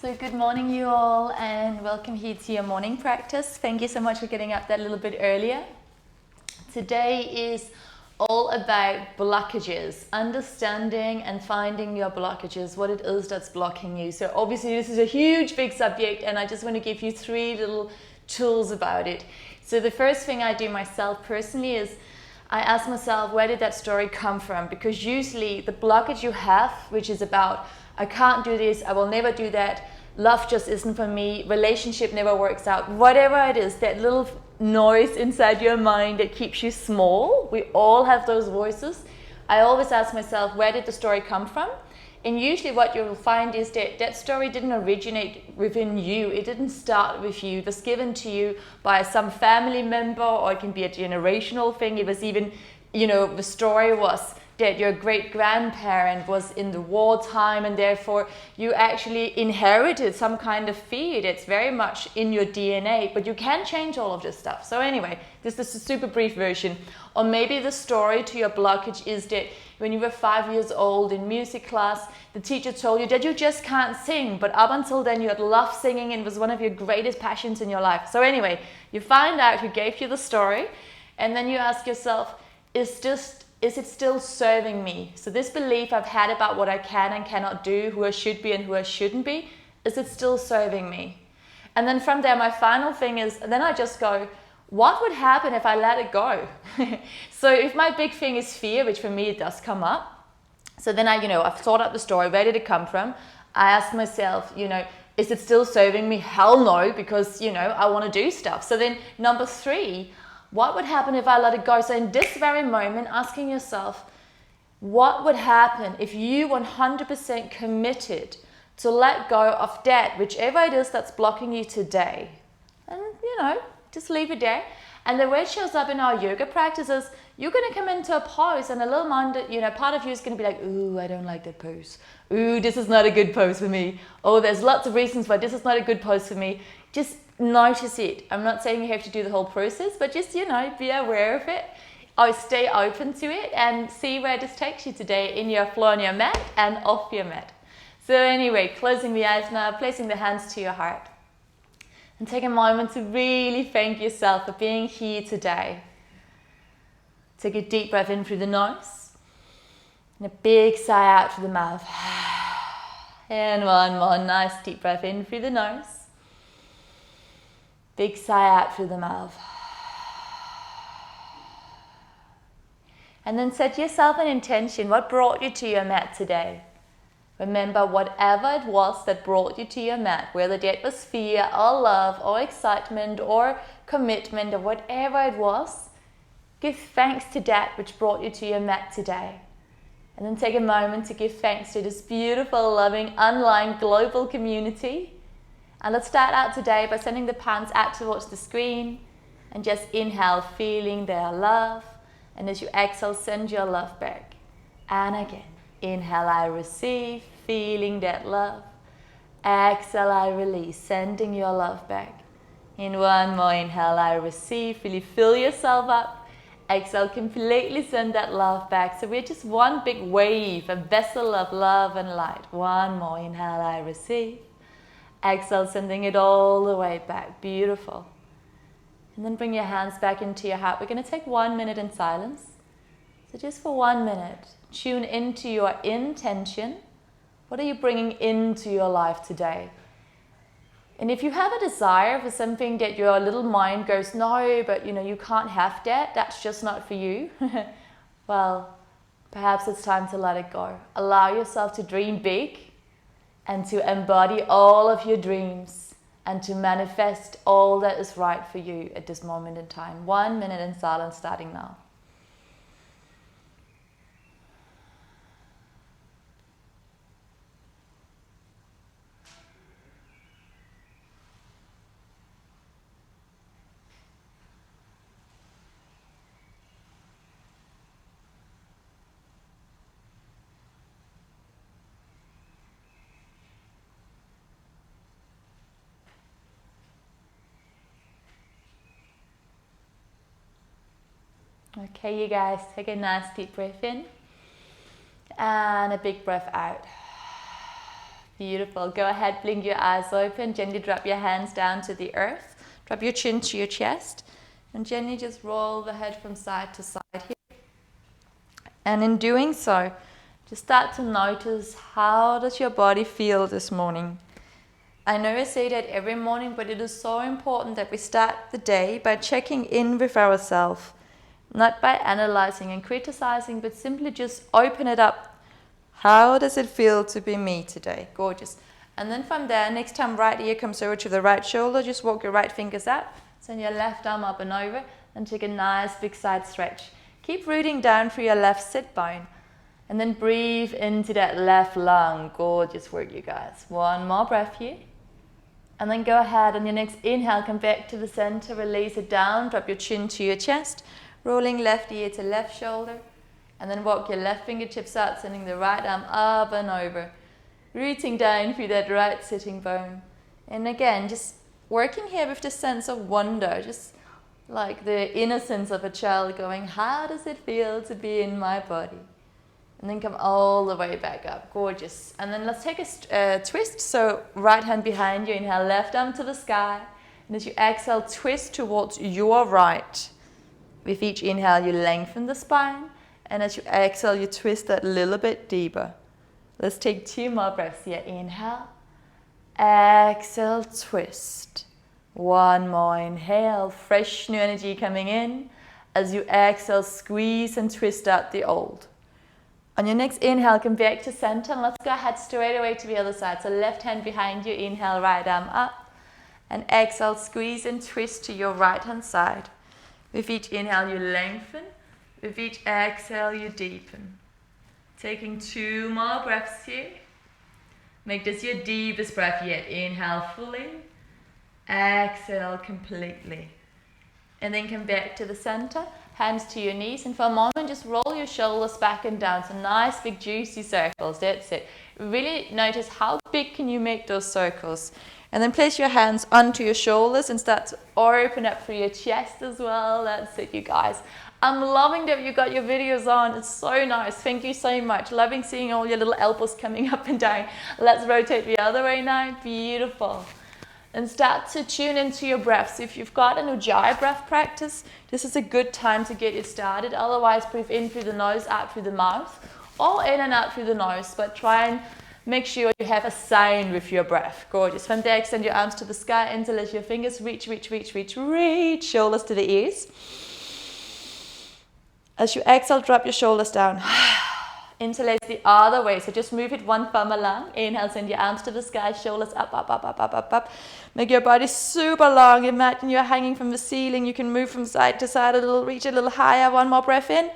So good morning you all, and welcome here to your morning practice. Thank you so much for getting up that little bit earlier. Today is all about blockages, understanding and finding your blockages, what it is that's blocking you. So obviously this is a huge big subject, and I just want to give you 3 little tools about it. So the first thing I do myself personally is I ask myself, where did that story come from? Because usually the blockage you have, which is about I can't do this, I will never do that, love just isn't for me, relationship never works out, whatever it is, that little noise inside your mind that keeps you small, we all have those voices. I always ask myself, where did the story come from? And usually what you'll find is that that story didn't originate within you, it didn't start with you, it was given to you by some family member, or it can be a generational thing. It was even, the story was that your great-grandparent was in the wartime, and therefore you actually inherited some kind of fear that's very much in your DNA, but you can change all of this stuff. So anyway, this is a super brief version. Or maybe the story to your blockage is that when you were 5 years old in music class, the teacher told you that you just can't sing, but up until then you had loved singing and it was one of your greatest passions in your life. So anyway, you find out who gave you the story, and then you ask yourself, is it still serving me? So this belief I've had about what I can and cannot do, who I should be and who I shouldn't be, is it still serving me? And then from there, my final thing is, then I just go, what would happen if I let it go? So if my big thing is fear, which for me it does come up, so then I've thought out the story, where did it come from? I ask myself, is it still serving me? Hell no, because, I want to do stuff. So then number 3, what would happen if I let it go? So in this very moment, asking yourself, what would happen if you 100% committed to let go of that, whichever it is that's blocking you today? And, just leave it there. And the way it shows up in our yoga practices, you're going to come into a pose, and a little mind, part of you is going to be like, ooh, I don't like that pose. Ooh, this is not a good pose for me. Oh, there's lots of reasons why this is not a good pose for me. Just notice it. I'm not saying you have to do the whole process, but just, be aware of it. Or stay open to it and see where this takes you today in your floor on your mat and off your mat. So anyway, closing the eyes now, placing the hands to your heart. And take a moment to really thank yourself for being here today. Take a deep breath in through the nose and a big sigh out through the mouth. And one more nice deep breath in through the nose. Big sigh out through the mouth. And then set yourself an intention. What brought you to your mat today? Remember, whatever it was that brought you to your mat, whether that was fear or love or excitement or commitment or whatever it was, give thanks to that which brought you to your mat today. And then take a moment to give thanks to this beautiful, loving, online global community. And let's start out today by sending the palms out towards the screen, and just inhale, feeling their love. And as you exhale, send your love back. And again, inhale, I receive, feeling that love. Exhale, I release, sending your love back. In one more inhale, I receive, really fill yourself up. Exhale, completely send that love back. So we're just one big wave, a vessel of love and light. One more inhale, I receive. Exhale, sending it all the way back. Beautiful. And then bring your hands back into your heart. We're going to take 1 minute in silence. So just for 1 minute, tune into your intention. What are you bringing into your life today? And if you have a desire for something that your little mind goes, no, but you can't have that, that's just not for you. Well, perhaps it's time to let it go. Allow yourself to dream big, and to embody all of your dreams, and to manifest all that is right for you at this moment in time. 1 minute in silence starting now. Okay, you guys, take a nice deep breath in and a big breath out. Beautiful. Go ahead, blink your eyes open. Gently drop your hands down to the earth. Drop your chin to your chest. And gently just roll the head from side to side here. And in doing so, just start to notice, how does your body feel this morning? I know I say that every morning, but it is so important that we start the day by checking in with ourselves. Not by analyzing and criticizing, but simply just open it up. How does it feel to be me today? Gorgeous. And then from there, next time right ear comes over to the right shoulder, just walk your right fingers out. Send your left arm up and over and take a nice big side stretch. Keep rooting down through your left sit bone. And then breathe into that left lung. Gorgeous work, you guys. One more breath here. And then go ahead on your next inhale, come back to the center, release it down, drop your chin to your chest, rolling left ear to left shoulder. And then walk your left fingertips out, sending the right arm up and over. Rooting down through that right sitting bone. And again, just working here with the sense of wonder, just like the innocence of a child going, how does it feel to be in my body? And then come all the way back up. Gorgeous. And then let's take a twist. So right hand behind you, inhale, left arm to the sky. And as you exhale, twist towards your right. With each inhale, you lengthen the spine. And as you exhale, you twist that a little bit deeper. Let's take 2 more breaths here. Inhale. Exhale, twist. 1 more inhale. Fresh new energy coming in. As you exhale, squeeze and twist out the old. On your next inhale, come back to center. And let's go ahead straight away to the other side. So left hand behind you. Inhale, right arm up. And exhale, squeeze and twist to your right hand side. With each inhale, you lengthen. With each exhale, you deepen. Taking 2 more breaths here. Make this your deepest breath yet. Inhale fully. Exhale completely. And then come back to the center. Hands to your knees. And for a moment, just roll your shoulders back and down. So nice, big, juicy circles. That's it. Really notice how big can you make those circles. And then place your hands onto your shoulders and start to open up through your chest as well. That's it, you guys. I'm loving that you got your videos on. It's so nice. Thank you so much. Loving seeing all your little elbows coming up and down. Let's rotate the other way now. Beautiful. And start to tune into your breaths. If you've got an Ujjayi breath practice, this is a good time to get you started. Otherwise, breathe in through the nose, out through the mouth, or in and out through the nose. But try and make sure you have a sound with your breath. Gorgeous. From there, extend your arms to the sky. Interlace your fingers. Reach, reach, reach, reach, reach. Shoulders to the ears. As you exhale, drop your shoulders down. Interlace the other way. So just move it 1 thumb along. Inhale, send your arms to the sky. Shoulders up, up, up, up, up, up, up. Make your body super long. Imagine you're hanging from the ceiling. You can move from side to side a little, reach a little higher. 1 more breath in.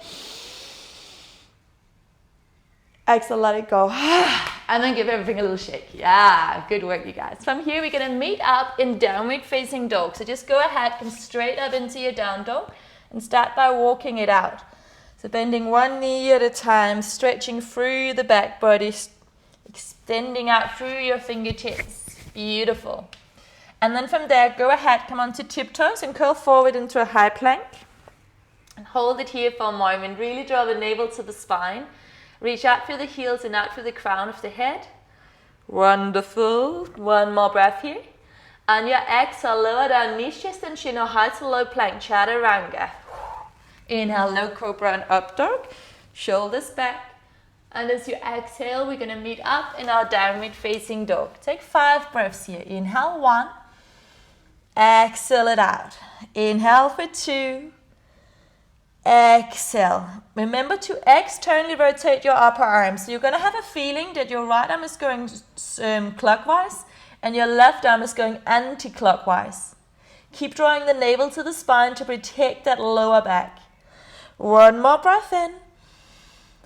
Exhale, let it go. And then give everything a little shake. Yeah, good work, you guys. From here, we're going to meet up in downward facing dog. So just go ahead, come straight up into your down dog and start by walking it out. So bending 1 knee at a time, stretching through the back body, extending out through your fingertips. Beautiful. And then from there, go ahead, come onto tiptoes and curl forward into a high plank. And hold it here for a moment. Really draw the navel to the spine. Reach out through the heels and out through the crown of the head. Wonderful. 1 more breath here. On your exhale, lower down knees, chest and chin, or high to low plank, chaturanga. Inhale, low cobra and up dog. Shoulders back. And as you exhale, we're going to meet up in our downward facing dog. Take 5 breaths here. Inhale, 1. Exhale it out. Inhale for 2. Exhale. Remember to externally rotate your upper arm. So you're going to have a feeling that your right arm is going clockwise and your left arm is going anti-clockwise. Keep drawing the navel to the spine to protect that lower back. 1 more breath in.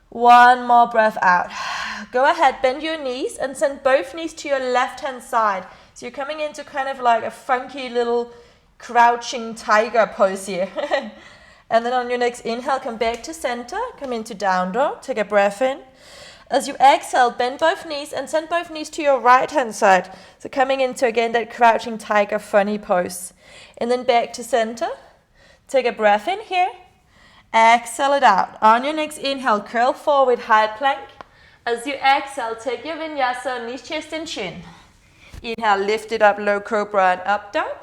1 more breath out. Go ahead, bend your knees and send both knees to your left-hand side. So you're coming into kind of like a funky little crouching tiger pose here. And then on your next inhale, come back to center. Come into down dog. Take a breath in. As you exhale, bend both knees and send both knees to your right-hand side. So coming into, again, that crouching tiger funny pose. And then back to center. Take a breath in here. Exhale it out. On your next inhale, curl forward, high plank. As you exhale, take your vinyasa, knees, chest, and chin. Inhale, lift it up, low cobra and up dog.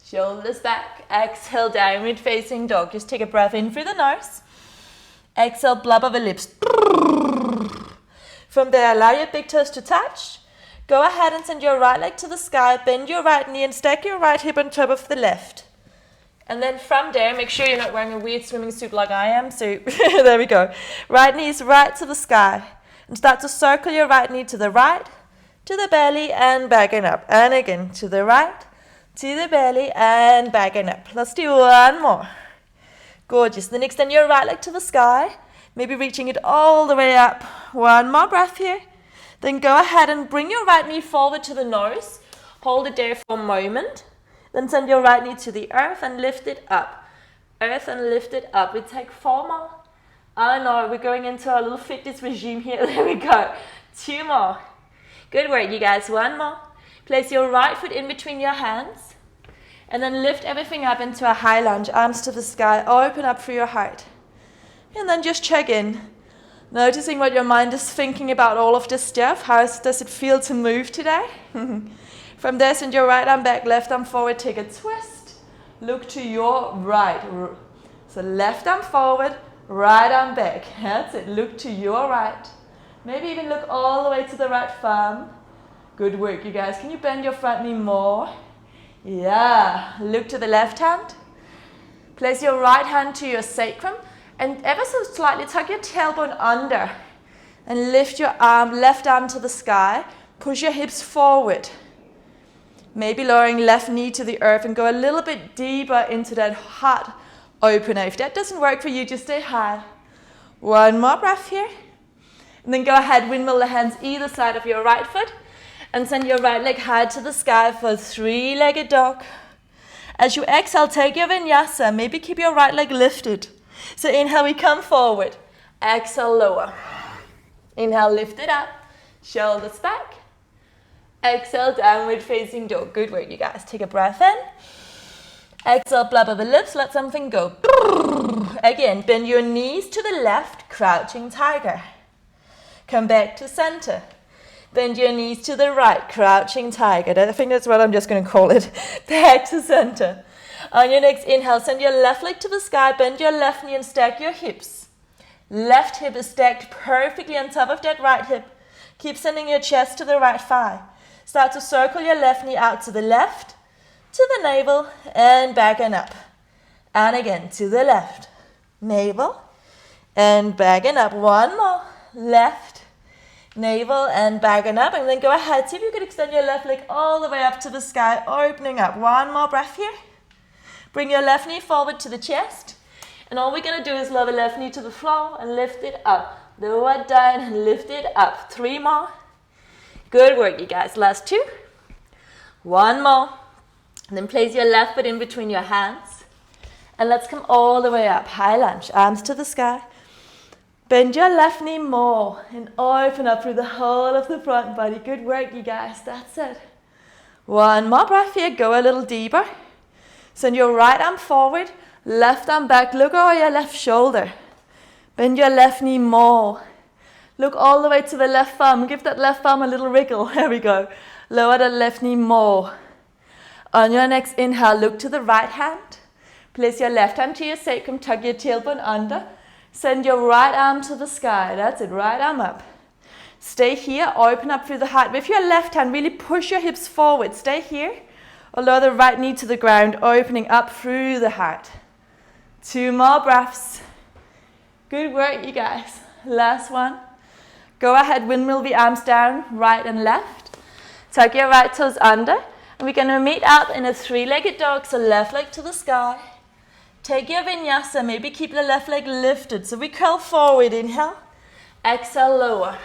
Shoulders back. Exhale, downward facing dog. Just take a breath in through the nose. Exhale, blub of the lips. From there, allow your big toes to touch. Go ahead and send your right leg to the sky. Bend your right knee and stack your right hip on top of the left. And then from there, make sure you're not wearing a weird swimming suit like I am. So there we go. Right knee is right to the sky. And start to circle your right knee to the right, to the belly, and back and up. And again, to the right, to the belly, and back and up. Let's do one more. Gorgeous. Then extend your right leg to the sky, maybe reaching it all the way up. One more breath here. Then go ahead and bring your right knee forward to the nose. Hold it there for a moment. Then send your right knee to the earth and lift it up. Earth and lift it up. We take 4 more. Oh no, we're going into our little fitness regime here. There we go. 2 more. Good work, you guys. 1 more. Place your right foot in between your hands. And then lift everything up into a high lunge, arms to the sky, open up through your heart. And then just check in, noticing what your mind is thinking about all of this stuff. How does it feel to move today? From there, send your right arm back, left arm forward, take a twist. Look to your right. So left arm forward, right arm back. That's it, look to your right. Maybe even look all the way to the right thumb. Good work, you guys. Can you bend your front knee more? Yeah, look to the left hand. Place your right hand to your sacrum and ever so slightly tuck your tailbone under and lift your left arm to the sky. Push your hips forward. Maybe lowering left knee to the earth and go a little bit deeper into that heart opener. If that doesn't work for you, just stay high. 1 more breath here. And then go ahead, windmill the hands either side of your right foot. And send your right leg high to the sky for a 3-legged dog. As you exhale, take your vinyasa. Maybe keep your right leg lifted. So inhale, we come forward. Exhale, lower. Inhale, lift it up. Shoulders back. Exhale, downward facing dog. Good work, you guys. Take a breath in. Exhale, blubber the lips. Let something go. Again, bend your knees to the left. Crouching tiger. Come back to center. Bend your knees to the right, crouching tiger. I think that's what I'm just going to call it. Back to center. On your next inhale, send your left leg to the sky, bend your left knee and stack your hips. Left hip is stacked perfectly on top of that right hip. Keep sending your chest to the right thigh. Start to circle your left knee out to the left, to the navel, and back and up. And again, to the left, navel, and back and up. 1 more. Left, navel and back and up, and then go ahead. See if you could extend your left leg all the way up to the sky, opening up. 1 more breath here. Bring your left knee forward to the chest, and all we're going to do is lower the left knee to the floor and lift it up. Lower it down and lift it up. 3 more. Good work, you guys. Last 2. 1 more. And then place your left foot in between your hands, and let's come all the way up. High lunge, arms to the sky. Bend your left knee more and open up through the whole of the front body. Good work, you guys. That's it. 1 more breath here. Go a little deeper. Send your right arm forward, left arm back. Look over your left shoulder. Bend your left knee more. Look all the way to the left thumb. Give that left thumb a little wriggle. There we go. Lower that left knee more. On your next inhale, look to the right hand. Place your left hand to your sacrum. Tuck your tailbone under. Send your right arm to the sky. That's it, right arm up. Stay here, open up through the heart. With your left hand, really push your hips forward. Stay here, or lower the right knee to the ground, opening up through the heart. 2 more breaths. Good work, you guys. Last one. Go ahead, windmill the arms down, right and left. Tuck your right toes under, and we're gonna meet up in a 3-legged dog, so left leg to the sky. Take your vinyasa, maybe keep the left leg lifted. So we curl forward, inhale. Exhale, lower.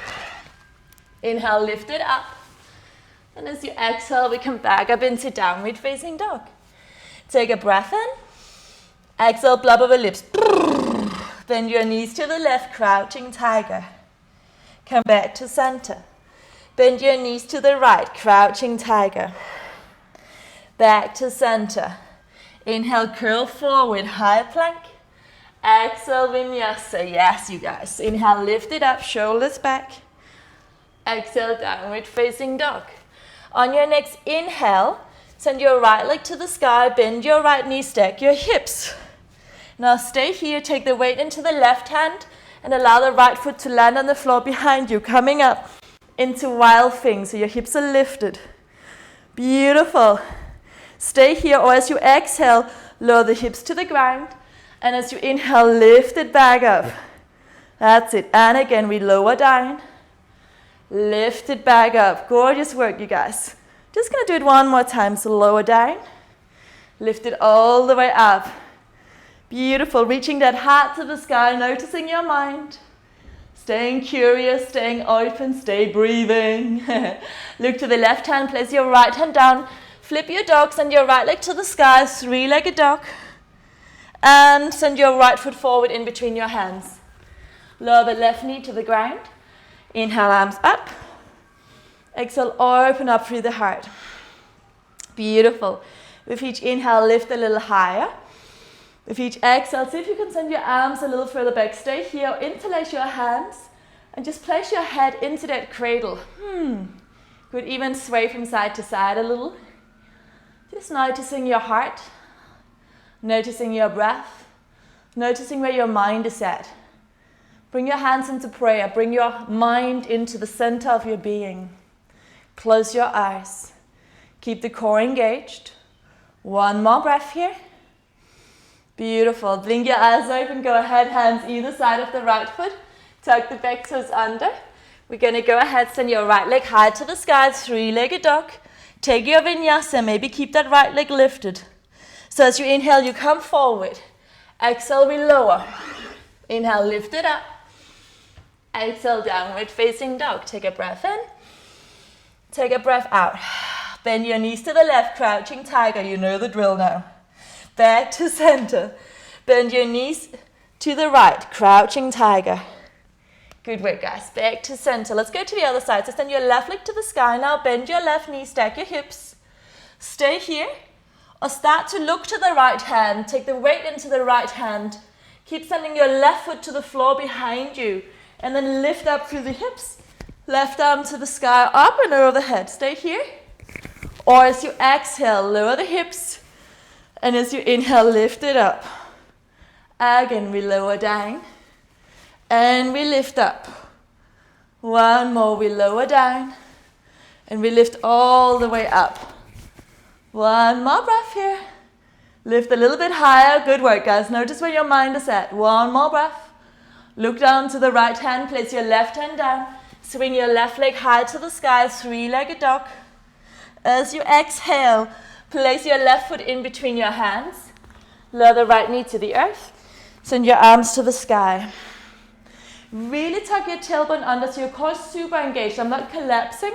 Inhale, lift it up. And as you exhale, we come back up into downward facing dog. Take a breath in. Exhale, blubber the lips. Bend your knees to the left, crouching tiger. Come back to center. Bend your knees to the right, crouching tiger. Back to center. Inhale, curl forward, high plank. Exhale, vinyasa. Yes, you guys. Inhale, lift it up, shoulders back. Exhale, downward facing dog. On your next inhale, send your right leg to the sky, bend your right knee, stack your hips. Now stay here, take the weight into the left hand and allow the right foot to land on the floor behind you, coming up into wild thing, so your hips are lifted. Beautiful. Stay here, or as you exhale, lower the hips to the ground, and as you inhale, lift it back up. That's it. And again, we lower down. Lift it back up. Gorgeous work, you guys. Just going to do it one more time. So lower down. Lift it all the way up. Beautiful. Reaching that heart to the sky. Noticing your mind. Staying curious. Staying open. Stay breathing. Look to the left hand. Place your right hand down. Flip your dog. Send your right leg to the sky. Three-legged dog. And send your right foot forward in between your hands. Lower the left knee to the ground. Inhale, arms up. Exhale, open up through the heart. Beautiful. With each inhale, lift a little higher. With each exhale, see if you can send your arms a little further back. Stay here, interlace your hands, and just place your head into that cradle. Could even sway from side to side a little. Just noticing your heart, noticing your breath, noticing where your mind is at. Bring your hands into prayer. Bring your mind into the center of your being. Close your eyes. Keep the core engaged. One more breath here. Beautiful. Blink your eyes open. Go ahead, hands either side of the right foot. Tuck the back toes under. We're going to go ahead, send your right leg high to the sky, three-legged dog. Take your vinyasa. Maybe keep that right leg lifted. So as you inhale, you come forward. Exhale, we lower. Inhale, lift it up. Exhale, downward facing dog. Take a breath in. Take a breath out. Bend your knees to the left, crouching tiger. You know the drill now. Back to center. Bend your knees to the right, crouching tiger. Good work, guys. Back to center. Let's go to the other side. So send your left leg to the sky. Now bend your left knee, stack your hips. Stay here. Or start to look to the right hand. Take the weight into the right hand. Keep sending your left foot to the floor behind you. And then lift up through the hips. Left arm to the sky, up and over the head. Stay here. Or as you exhale, lower the hips. And as you inhale, lift it up. Again, we lower down. And we lift up. One more, we lower down. And we lift all the way up. One more breath here. Lift a little bit higher. Good work, guys. Notice where your mind is at. One more breath. Look down to the right hand. Place your left hand down. Swing your left leg high to the sky. Three-legged dog. As you exhale, place your left foot in between your hands. Lower the right knee to the earth. Send your arms to the sky. Really tuck your tailbone under so your core is super engaged. I'm not collapsing.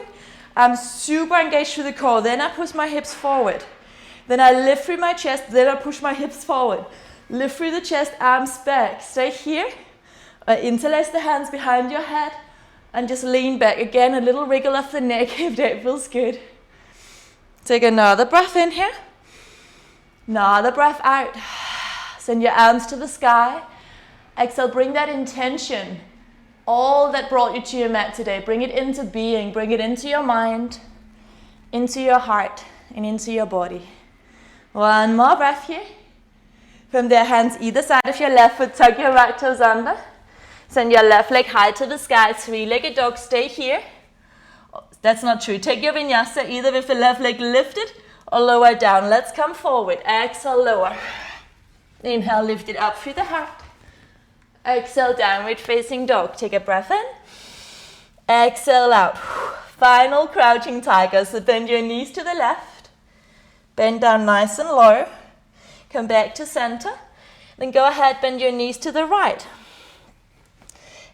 I'm super engaged through the core. Then I push my hips forward. Then I lift through my chest. Then I push my hips forward. Lift through the chest, arms back. Stay here. Interlace the hands behind your head. And just lean back. Again, a little wriggle of the neck if that feels good. Take another breath in here. Another breath out. Send your arms to the sky. Exhale, bring that intention. All that brought you to your mat today. Bring it into being. Bring it into your mind, into your heart, and into your body. One more breath here. From there, hands either side of your left foot. Tuck your right toes under. Send your left leg high to the sky. Three-legged dog. Stay here. That's not true. Take your vinyasa either with the left leg lifted or lower down. Let's come forward. Exhale, lower. Inhale, lift it up through the heart. Exhale, downward facing dog. Take a breath in. Exhale out. Final crouching tiger. So bend your knees to the left. Bend down nice and low. Come back to center. Then go ahead, bend your knees to the right.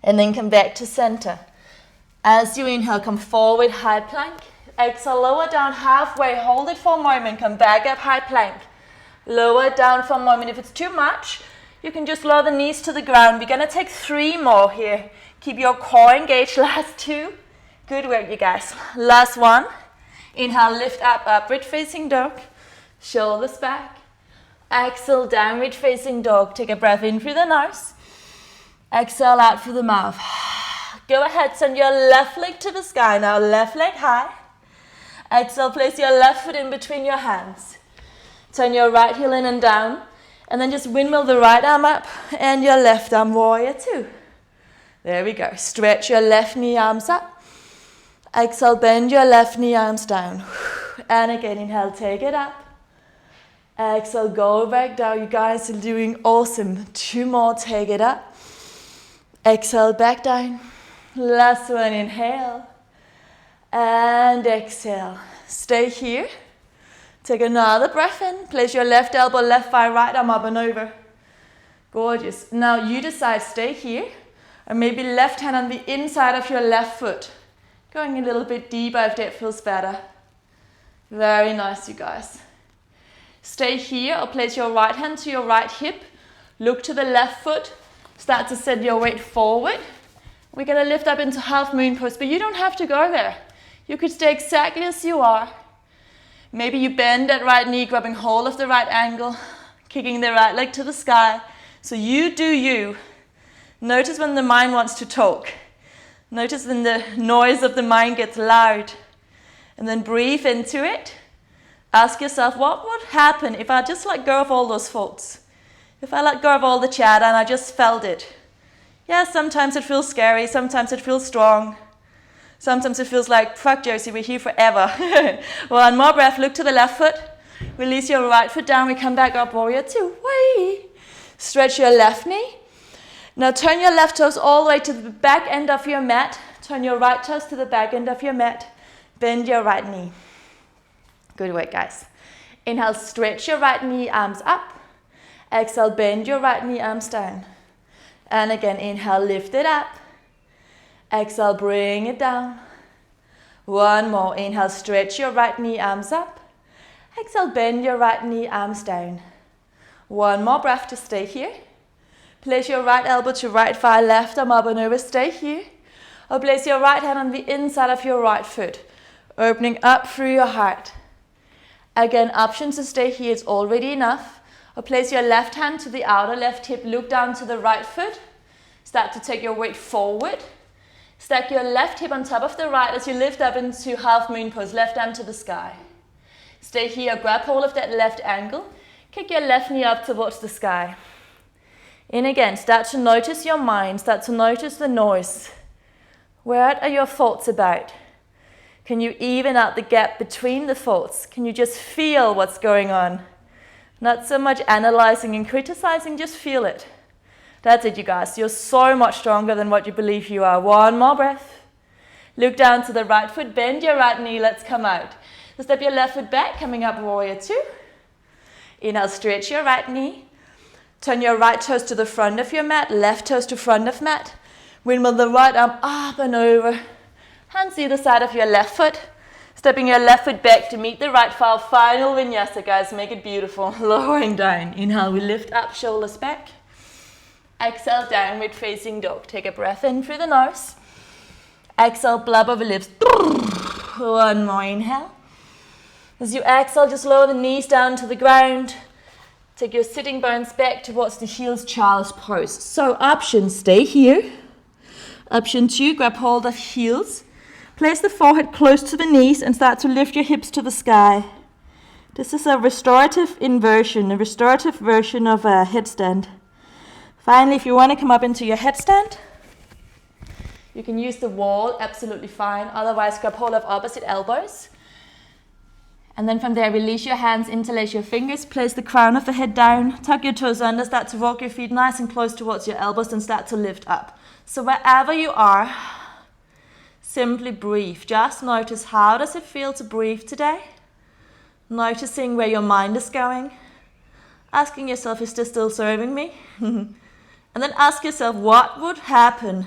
And then come back to center. As you inhale, come forward, high plank. Exhale, lower down halfway. Hold it for a moment. Come back up, high plank. Lower down for a moment. If it's too much, you can just lower the knees to the ground. We're going to take 3 more here. Keep your core engaged. Last 2. Good work, you guys. Last 1. Inhale, lift up, upward facing dog. Shoulders back. Exhale, downward facing dog. Take a breath in through the nose. Exhale out through the mouth. Go ahead, send your left leg to the sky now. Left leg high. Exhale, place your left foot in between your hands. Turn your right heel in and down. And then just windmill the right arm up and your left arm, warrior two. There we go. Stretch your left knee arms up. Exhale, bend your left knee arms down. And again, inhale, take it up. Exhale, go back down. You guys are doing awesome. 2 more, take it up. Exhale, back down. Last one, inhale. And exhale. Stay here. Take another breath in. Place your left elbow, left thigh, right arm up and over. Gorgeous. Now you decide, stay here. Or maybe left hand on the inside of your left foot. Going a little bit deeper if that feels better. Very nice, you guys. Stay here or place your right hand to your right hip. Look to the left foot. Start to send your weight forward. We're going to lift up into half moon pose, but you don't have to go there. You could stay exactly as you are. Maybe you bend that right knee, grabbing hold of the right ankle, kicking the right leg to the sky. So you do you. Notice when the mind wants to talk. Notice when the noise of the mind gets loud. And then breathe into it. Ask yourself, what would happen if I just let go of all those thoughts? If I let go of all the chatter and I just felt it? Yeah, sometimes it feels scary, sometimes it feels strong. Sometimes it feels like, fuck Josie, we're here forever. One more breath, look to the left foot. Release your right foot down, we come back up, warrior two. Whee! Stretch your left knee. Now turn your left toes all the way to the back end of your mat. Turn your right toes to the back end of your mat. Bend your right knee. Good work, guys. Inhale, stretch your right knee, arms up. Exhale, bend your right knee, arms down. And again, inhale, lift it up. Exhale, bring it down. One more. Inhale, stretch your right knee, arms up. Exhale, bend your right knee, arms down. One more breath to stay here. Place your right elbow to right thigh, left arm up and over, stay here. Or place your right hand on the inside of your right foot, opening up through your heart. Again, option to stay here is already enough. Or place your left hand to the outer left hip, look down to the right foot. Start to take your weight forward. Stack your left hip on top of the right as you lift up into half moon pose, left arm to the sky. Stay here, grab hold of that left ankle. Kick your left knee up towards the sky. In again, start to notice your mind, start to notice the noise. What are your thoughts about? Can you even out the gap between the thoughts? Can you just feel what's going on? Not so much analyzing and criticizing, just feel it. That's it, you guys. You're so much stronger than what you believe you are. One more breath. Look down to the right foot, bend your right knee, let's come out. So step your left foot back, coming up, warrior two. Inhale, stretch your right knee. Turn your right toes to the front of your mat, left toes to front of mat. Windmill the right arm up and over. Hands either side of your left foot. Stepping your left foot back to meet the right foul. Final vinyasa, guys. Make it beautiful. Lowering down. Inhale, we lift up, shoulders back. Exhale, downward facing dog. Take a breath in through the nose. Exhale, blub over lips. One more inhale. As you exhale, just lower the knees down to the ground. Take your sitting bones back towards the heels, child's pose. So option, stay here. Option two, grab hold of heels. Place the forehead close to the knees and start to lift your hips to the sky. This is a restorative inversion, a restorative version of a headstand. Finally, if you want to come up into your headstand, you can use the wall, absolutely fine. Otherwise, grab hold of opposite elbows. And then from there, release your hands, interlace your fingers, place the crown of the head down, tuck your toes under, start to walk your feet nice and close towards your elbows and start to lift up. So wherever you are, simply breathe. Just notice, how does it feel to breathe today? Noticing where your mind is going. Asking yourself, is this still serving me? And then ask yourself, what would happen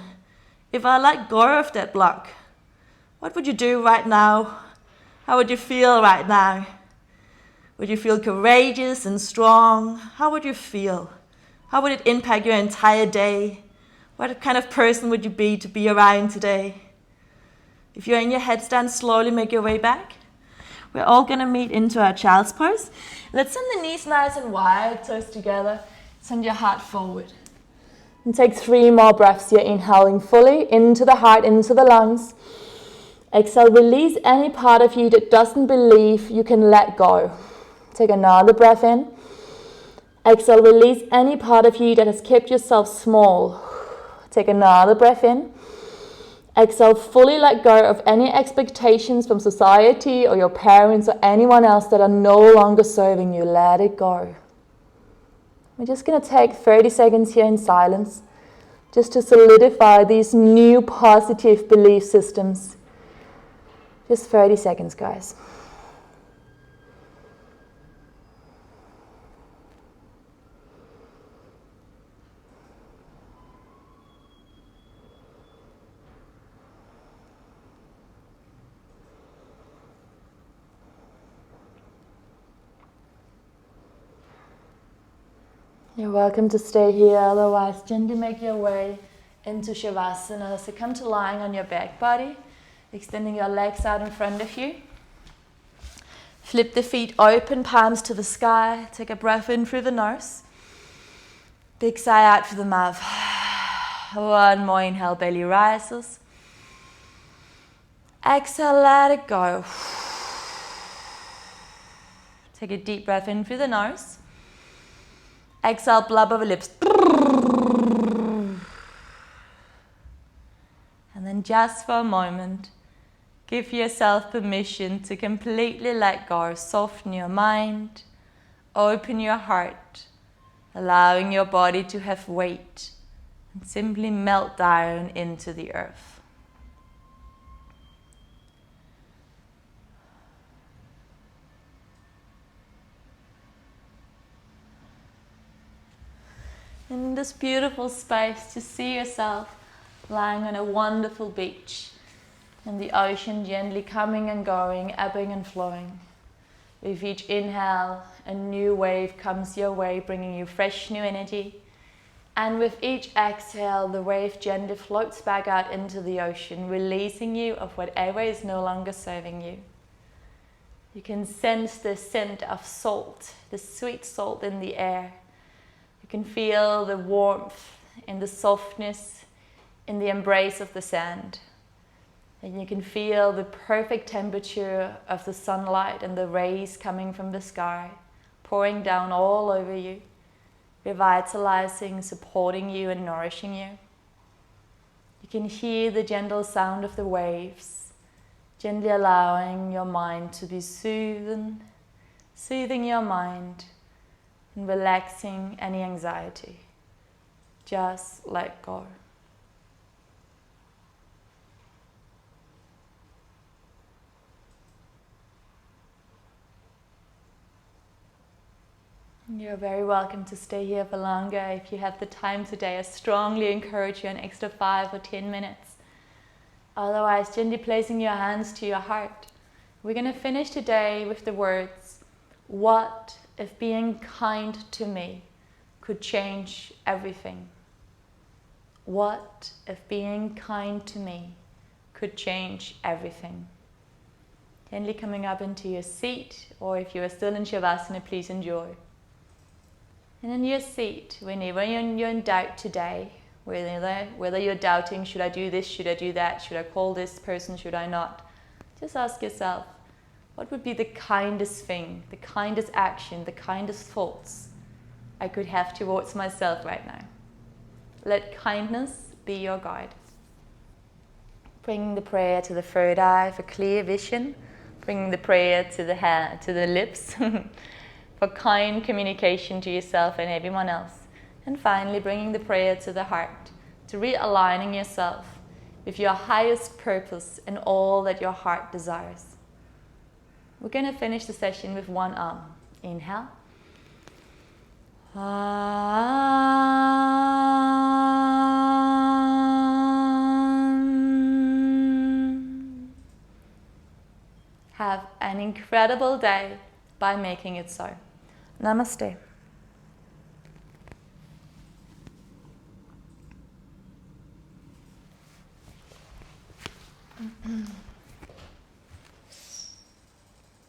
if I let go of that block? What would you do right now? How would you feel right now? Would you feel courageous and strong? How would you feel? How would it impact your entire day? What kind of person would you be around today? If you're in your headstand, slowly make your way back. We're all going to meet into our child's pose. Let's send the knees nice and wide, toes together. Send your heart forward. And take 3 more breaths here, inhaling fully into the heart, into the lungs. Exhale, release any part of you that doesn't believe you can let go. Take another breath in. Exhale, release any part of you that has kept yourself small. Take another breath in. Exhale, fully let go of any expectations from society or your parents or anyone else that are no longer serving you. Let it go. We're just going to take 30 seconds here in silence, just to solidify these new positive belief systems. Just 30 seconds, guys. You're welcome to stay here, otherwise gently make your way into Shavasana. So come to lying on your back body, extending your legs out in front of you. Flip the feet open, palms to the sky. Take a breath in through the nose. Big sigh out through the mouth. One more inhale, belly rises. Exhale, let it go. Take a deep breath in through the nose. Exhale, blub over lips. And then just for a moment, give yourself permission to completely let go. Soften your mind, open your heart, allowing your body to have weight and simply melt down into the earth. In this beautiful space, to see yourself lying on a wonderful beach and the ocean gently coming and going, ebbing and flowing. With each inhale, a new wave comes your way, bringing you fresh new energy. And with each exhale, the wave gently floats back out into the ocean, releasing you of whatever is no longer serving you. You can sense the scent of salt, the sweet salt in the air. You can feel the warmth and the softness in the embrace of the sand. And you can feel the perfect temperature of the sunlight and the rays coming from the sky, pouring down all over you, revitalizing, supporting you and nourishing you. You can hear the gentle sound of the waves, gently allowing your mind to be soothing your mind and relaxing any anxiety. Just let go. You're very welcome to stay here for longer. If you have the time today, I strongly encourage you an extra 5 or 10 minutes. Otherwise, gently placing your hands to your heart. We're going to finish today with the words, what if being kind to me could change everything? What if being kind to me could change everything? Gently coming up into your seat, or if you are still in Shavasana, please enjoy. And in your seat, whenever you're in doubt today, whether you're doubting, should I do this, should I do that, should I call this person, should I not? Just ask yourself, what would be the kindest thing, the kindest action, the kindest thoughts I could have towards myself right now? Let kindness be your guide. Bringing the prayer to the third eye for clear vision. Bringing the prayer to the hand, to the lips for kind communication to yourself and everyone else. And finally, bringing the prayer to the heart, to realigning yourself with your highest purpose and all that your heart desires. We're going to finish the session with one arm. Inhale. Have an incredible day by making it so. Namaste.